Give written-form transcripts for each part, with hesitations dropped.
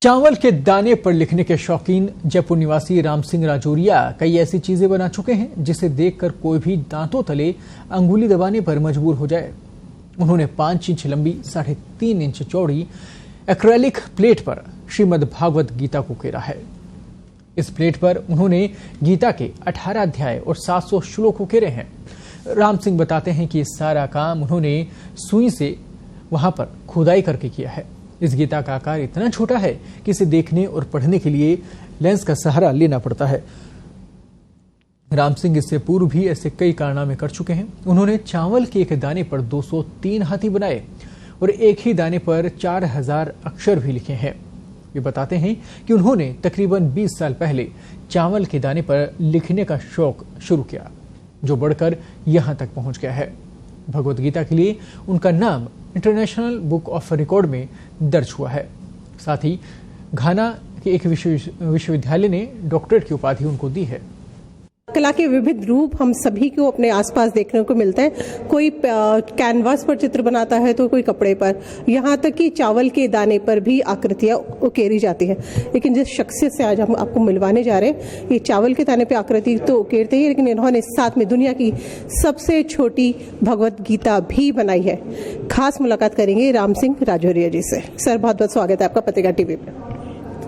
चावल के दाने पर लिखने के शौकीन जयपुर निवासी राम सिंह राजौरिया कई ऐसी चीजें बना चुके हैं जिसे देखकर कोई भी दांतों तले अंगुली दबाने पर मजबूर हो जाए। उन्होंने 5 इंच लंबी 3.5 इंच चौड़ी एक्रेलिक प्लेट पर श्रीमद् भागवत गीता को उकेरा है। इस प्लेट पर उन्होंने गीता के 18 अध्याय और 700 श्लोक उकेरे हैं। राम सिंह बताते हैं कि ये सारा काम उन्होंने सुई से वहां पर खुदाई करके किया है। इस गीता का आकार इतना छोटा है कि इसे देखने और पढ़ने के लिए लेंस का सहारा लेना पड़ता है। राम सिंह इससे पूर्व भी ऐसे कई कारनामे कर चुके हैं। उन्होंने चावल के एक दाने पर 203 हाथी बनाए और एक ही दाने पर 4000 अक्षर भी लिखे हैं। ये बताते हैं कि उन्होंने तकरीबन 20 साल पहले चावल के दाने पर लिखने का शौक शुरू किया, जो बढ़कर यहां तक पहुंच गया है। भगवत गीता के लिए उनका नाम इंटरनेशनल बुक ऑफ रिकॉर्ड में दर्ज हुआ है। साथ ही घाना के एक विश्वविद्यालय ने डॉक्टरेट की उपाधि उनको दी है। कला के विविध रूप हम सभी को अपने आसपास देखने को मिलते हैं। कोई कैनवास पर चित्र बनाता है तो कोई कपड़े पर, यहाँ तक कि चावल के दाने पर भी आकृतियां उकेरी जाती हैं। लेकिन जिस शख्सियत से आज हम आपको मिलवाने जा रहे हैं, ये चावल के दाने पे आकृति तो उकेरते ही, लेकिन इन्होंने साथ में दुनिया की सबसे छोटी भगवत गीता भी बनाई है। खास मुलाकात करेंगे राम सिंह राजौरिया जी से। सर, बहुत बहुत स्वागत है आपका पत्रिका टीवी पे।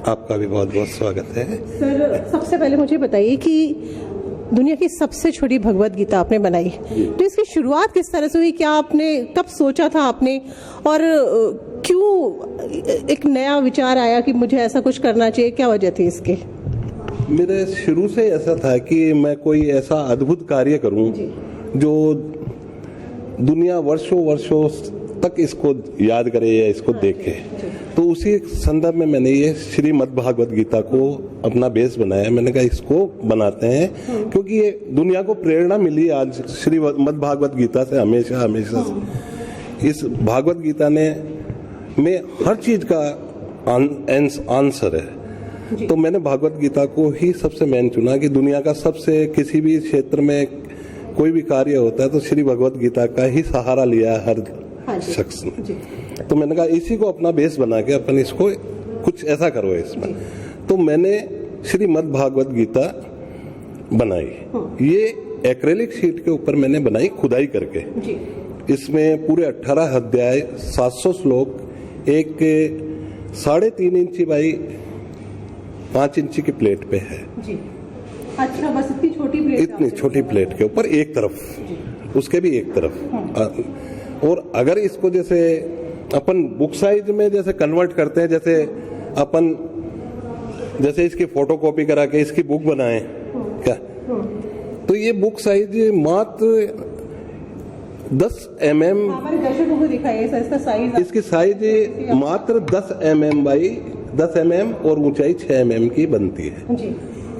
आपका भी बहुत बहुत स्वागत है। सर, सबसे पहले मुझे बताइए कि दुनिया की सबसे छोटी भगवत गीता आपने बनाई, तो इसकी शुरुआत किस तरह से हुई? क्या आपने कब सोचा था आपने, और क्यों एक नया विचार आया कि मुझे ऐसा कुछ करना चाहिए? क्या वजह थी इसकी? मेरे शुरू से ऐसा था कि मैं कोई ऐसा अद्भुत कार्य करूं जो दुनिया वर्षों वर्षों तक इसको याद करे या इसको देखे। तो उसी संदर्भ में मैंने ये श्रीमद् भागवत गीता को अपना बेस बनाया। मैंने कहा इसको बनाते हैं, क्योंकि ये दुनिया को प्रेरणा मिली आज श्रीमद् भागवत गीता से हमेशा हमेशा। इस भागवत गीता में हर चीज का आंसर है। तो मैंने भागवत गीता को ही सबसे मेन चुना कि दुनिया का सबसे किसी भी क्षेत्र में कोई भी कार्य होता है तो श्री भगवत गीता का ही सहारा लिया हर शख्स ने। तो मैंने कहा इसी को अपना बेस बना के अपन इसको कुछ ऐसा करो इसमें। तो मैंने श्रीमद् भागवत गीता बनाई। ये एक्रेलिक शीट के ऊपर मैंने बनाई खुदाई करके। इसमें पूरे 18 अध्याय, 700 श्लोक, एक 3.5 इंची बाई 5 इंची की प्लेट पे है। अच्छा, बस इतनी छोटी प्लेट? इतनी छोटी प्लेट के ऊपर एक तरफ, उसके भी एक तरफ। और अगर इसको जैसे अपन बुक साइज में जैसे कन्वर्ट करते हैं, जैसे अपन जैसे इसकी फोटोकॉपी करा के इसकी बुक बनाए क्या, तो ये बुक साइज मात्र 10 mm। दर्शकों को दिखाइए इसका साइज। इसकी साइज मात्र 10 mm बाई 10 mm और ऊंचाई 6 mm की बनती है जी।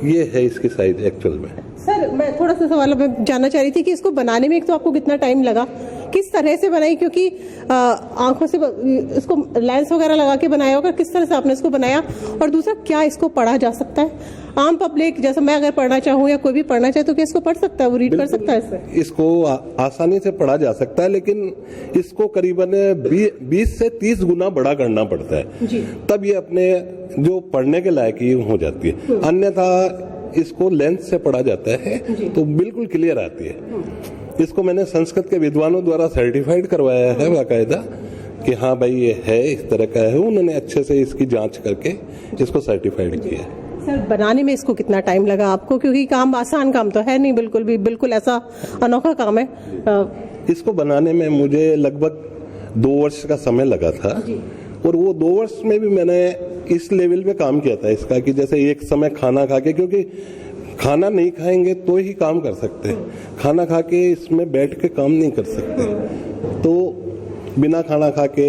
ये है इसकी साइज एक्चुअल में। सर, मैं थोड़ा सा सवाल मैं जानना चाह रही थी कि इसको बनाने में एक तो आपको कितना टाइम लगा, किस तरह से बनाई, क्योंकि आंखों से इसको लेंस वगैरह लगा के बनाया होगा, किस तरह से आपने इसको बनाया? और दूसरा, क्या इसको पढ़ा जा सकता है? आम पब्लिक जैसे मैं अगर पढ़ना चाहूँ या कोई भी पढ़ना चाहे तो क्या इसको पढ़ सकता है, वो रीड कर सकता है इससे? इसको आसानी से पढ़ा जा सकता है, लेकिन इसको करीबन 20 से 30 गुना बड़ा करना पड़ता है जी। तब ये अपने जो पढ़ने के लायक ही हो जाती है। अन्यथा इसको लेंस से पढ़ा जाता है तो बिल्कुल क्लियर आती है। इसको मैंने संस्कृत के विद्वानों द्वारा सर्टिफाइड करवाया है बाकायदा कि हाँ भाई ये है, इस तरह का है। उन्होंने अच्छे से इसकी जांच करके इसको सर्टिफाइड किया है। सर, बनाने में इसको कितना टाइम लगा आपको? क्योंकि काम आसान काम तो है नहीं, बिल्कुल भी, बिल्कुल ऐसा अनोखा काम है। इसको बनाने में मुझे लगभग 2 वर्ष का समय लगा था। और वो 2 वर्ष में भी मैंने इस लेवल पे काम किया था इसका कि जैसे एक समय खाना खा के, क्योंकि खाना नहीं खाएंगे तो ही काम कर सकते हैं, खाना खा के इसमें बैठ के काम नहीं कर सकते। तो बिना खाना खा के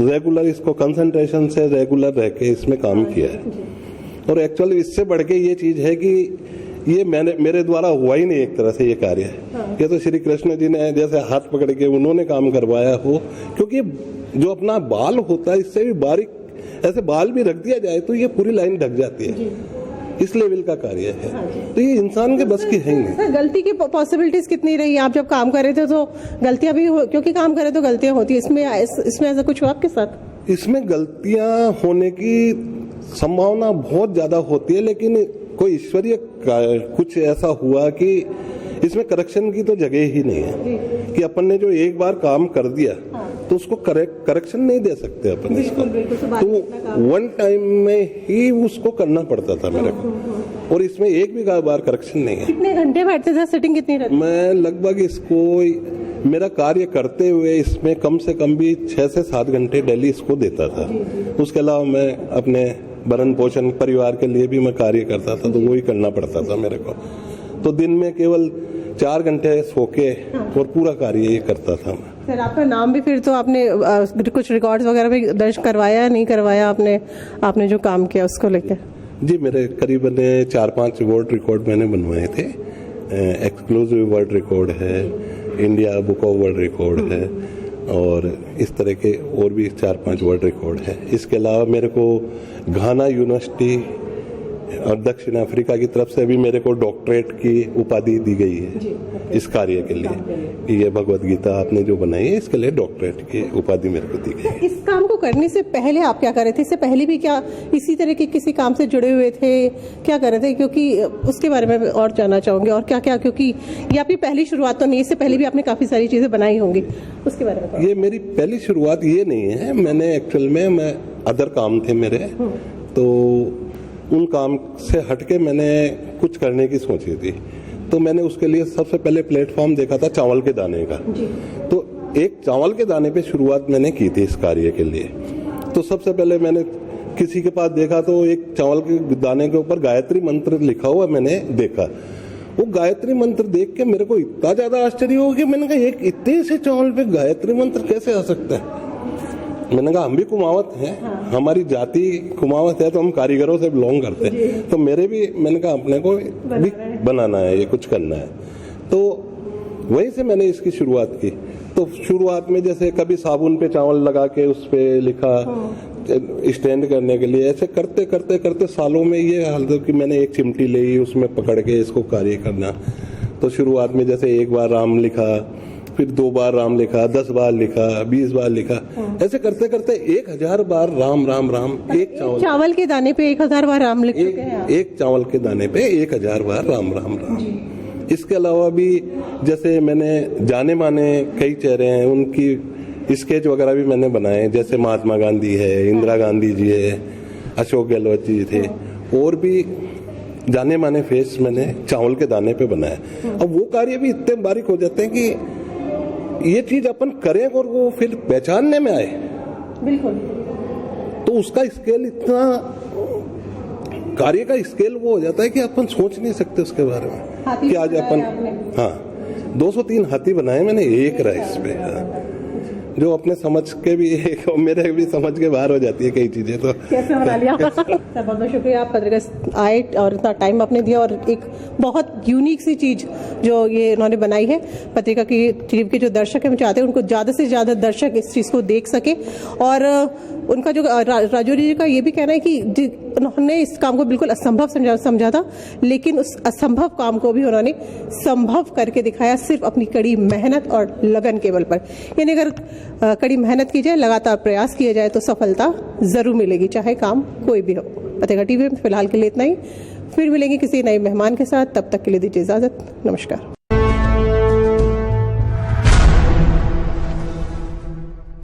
रेगुलर इसको कंसंट्रेशन से रेगुलर रह के इसमें काम किया है। और एक्चुअली इससे बढ़ के ये चीज है कि ये मेरे द्वारा हुआ ही नहीं एक तरह से ये कार्य है। ये तो श्री कृष्ण जी ने जैसे हाथ पकड़ के उन्होंने काम करवाया हो, क्योंकि जो अपना बाल होता है इससे भी बारीक ऐसे बाल भी रख दिया जाए तो ये पूरी लाइन ढक जाती है। इस लेवल का कार्य है। तो ये इंसान के बस की है ही नहीं। सर, गलती की पॉसिबिलिटीज कितनी रही? आप जब काम कर रहे थे तो गलतियां भी क्योंकि काम कर रहे तो गलतियां होती है, इसमें ऐसा कुछ हुआ आपके साथ? इसमें गलतियां होने की संभावना बहुत ज्यादा होती है, लेकिन कोई ईश्वरीय कुछ ऐसा हुआ कि इसमें करेक्शन की तो जगह ही नहीं है कि अपन ने जो एक बार काम कर दिया तो उसको करेक्शन नहीं दे सकते अपन इसको। तो वन टाइम में ही उसको करना पड़ता था मेरे को, और इसमें एक भी बार करेक्शन नहीं है। कितने घंटे बैठते थे, सेटिंग कितनी रहती? मैं लगभग इसको मेरा कार्य करते हुए इसमें कम से कम भी 6 से 7 घंटे डेली इसको देता था। उसके अलावा मैं अपने भरण पोषण परिवार के लिए भी मैं कार्य करता था, तो वो ही करना पड़ता था मेरे को। तो दिन में केवल 4 घंटे सो के और पूरा कार्य ये करता था मैं। सर, आपका नाम भी फिर तो आपने कुछ रिकॉर्ड्स वगैरह भी दर्ज करवाया नहीं करवाया आपने जो काम किया उसको लेकर? जी, मेरे करीबन 4-5 वर्ल्ड रिकॉर्ड मैंने बनवाए थे। एक्सक्लूसिव वर्ल्ड रिकॉर्ड है, India book of world record है, और इस तरह के और भी 4-5 वर्ल्ड रिकॉर्ड है। इसके अलावा मेरे को घाना यूनिवर्सिटी और दक्षिण अफ्रीका की तरफ से भी मेरे को डॉक्टरेट की उपाधि दी गई है इस कार्य के लिए। ये भगवत गीता आपने जो बनाई है, इसके लिए डॉक्टरेट की उपाधि मेरे को दी गई है। इस काम को करने से पहले आप क्या कर रहे थे? इससे पहले भी क्या इसी तरह के किसी काम से जुड़े हुए थे, क्या कर रहे थे? क्योंकि उसके बारे में और जानना चाहूंगी। और क्या क्या, क्योंकि ये आपकी पहली शुरुआत तो नहीं, इससे पहले भी आपने काफी सारी चीजें बनाई होंगी, उसके बारे में। ये मेरी पहली शुरुआत ये नहीं है। मैंने एक्चुअल में मैं अदर काम थे मेरे, तो उन काम से हटके मैंने कुछ करने की सोची थी। तो मैंने उसके लिए सबसे पहले प्लेटफॉर्म देखा था चावल के दाने का। तो एक चावल के दाने पे शुरुआत मैंने की थी इस कार्य के लिए। तो सबसे पहले मैंने किसी के पास देखा तो एक चावल के दाने के ऊपर गायत्री मंत्र लिखा हुआ मैंने देखा। वो गायत्री मंत्र देख के मेरे को इतना ज्यादा आश्चर्य हो गया। मैंने कहा, एक इतने से चावल पे गायत्री मंत्र कैसे आ सकता है? मैंने कहा, हम भी कुमावत हैं, हमारी जाति कुमावत है, तो हम कारीगरों से बिलोंग करते हैं, तो मेरे भी, मैंने कहा अपने को भी बनाना है, ये कुछ करना है। तो वहीं से मैंने इसकी शुरुआत की। तो शुरुआत में जैसे कभी साबुन पे चावल लगा के उस पे लिखा स्टैंड करने के लिए, ऐसे करते करते करते सालों में ये हाल कि मैंने एक चिमटी ली, उसमें पकड़ के इसको कार्य करना। तो शुरुआत में जैसे एक बार राम लिखा, फिर 2 बार राम लिखा, 10 बार लिखा, 20 बार लिखा, ऐसे करते करते 1000 बार राम राम राम। एक चावल के दाने पे 1000 बार राम लिख चुके हैं। एक चावल के दाने पे 1000 बार राम राम राम। इसके अलावा भी जैसे मैंने जाने माने कई चेहरे हैं, उनकी स्केच वगैरह भी मैंने बनाए। जैसे महात्मा गांधी है, इंदिरा गांधी जी है, अशोक गहलोत जी थे, और भी जाने माने फेस मैंने चावल के दाने पे बनाए। अब वो कार्य भी इतने बारीक हो जाते हैं कि ये चीज अपन करें और वो फिर पहचानने में आए। बिल्कुल। तो उसका स्केल इतना, कार्य का स्केल वो हो जाता है कि अपन सोच नहीं सकते उसके बारे में कि आज अपन, हाँ, 203 हाथी बनाए मैंने एक राइस पे। जो अपने समझ के भी मेरे भी समझ के बाहर हो जाती है कई चीजें। तो कैसे बना लिया। बहुत बहुत शुक्रिया, आप पत्रकार आए और इतना टाइम आपने दिया, और एक बहुत यूनिक सी चीज जो ये इन्होंने बनाई है। पत्रिका की टीवी के जो दर्शक है, हम चाहते हैं उनको ज्यादा से ज्यादा दर्शक इस चीज को देख सके। और उनका जो राजौरी जी का ये भी कहना है कि उन्होंने इस काम को बिल्कुल असंभव समझा था, लेकिन उस असंभव काम को भी उन्होंने संभव करके दिखाया, सिर्फ अपनी कड़ी मेहनत और लगन के बल पर। यानी अगर कड़ी मेहनत की जाए, लगातार प्रयास किया जाए, तो सफलता जरूर मिलेगी, चाहे काम कोई भी हो। पत्रिका टीवी में फिलहाल के लिए इतना ही। फिर मिलेंगे किसी नए मेहमान के साथ, तब तक के लिए दीजिए इजाजत। नमस्कार।